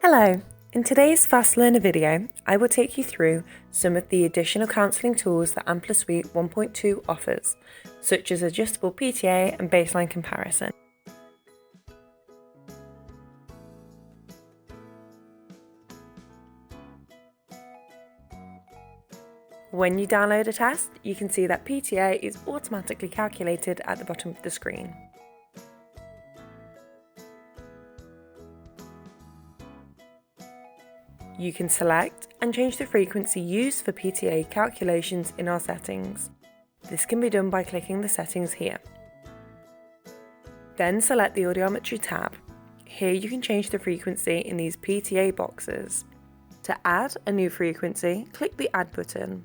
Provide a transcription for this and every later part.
Hello! In today's Fast Learner video, I will take you through some of the additional counselling tools that Amplisuite 1.2 offers, such as adjustable PTA and baseline comparison. When you download a test, you can see that PTA is automatically calculated at the bottom of the screen. You can select and change the frequency used for PTA calculations in our settings. This can be done by clicking the settings here. Then select the audiometry tab. Here you can change the frequency in these PTA boxes. To add a new frequency, click the Add button.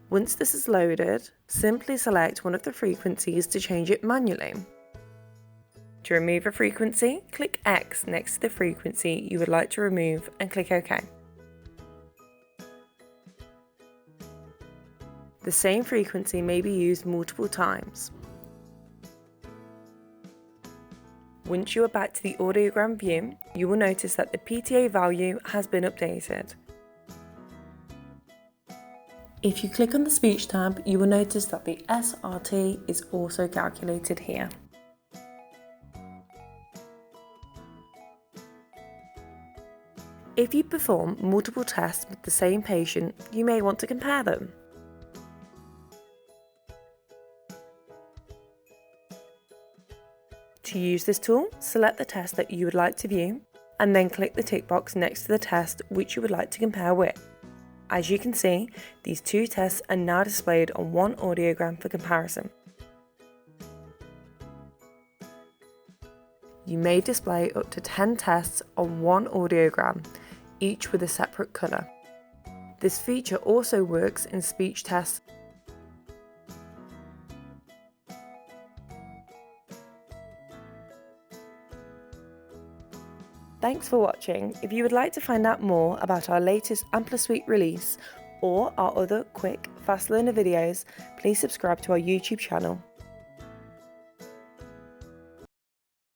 Once this is loaded, simply select one of the frequencies to change it manually. To remove a frequency, click X next to the frequency you would like to remove and click OK. The same frequency may be used multiple times. Once you are back to the audiogram view, you will notice that the PTA value has been updated. If you click on the speech tab, you will notice that the SRT is also calculated here. If you perform multiple tests with the same patient, you may want to compare them. To use this tool, select the test that you would like to view, and then click the tick box next to the test which you would like to compare with. As you can see, these two tests are now displayed on one audiogram for comparison. You may display up to 10 tests on one audiogram, each with a separate colour. This feature also works in speech tests. Thanks for watching. If you would like to find out more about our latest Amplisuite release or our other quick, fast learner videos, please subscribe to our YouTube channel.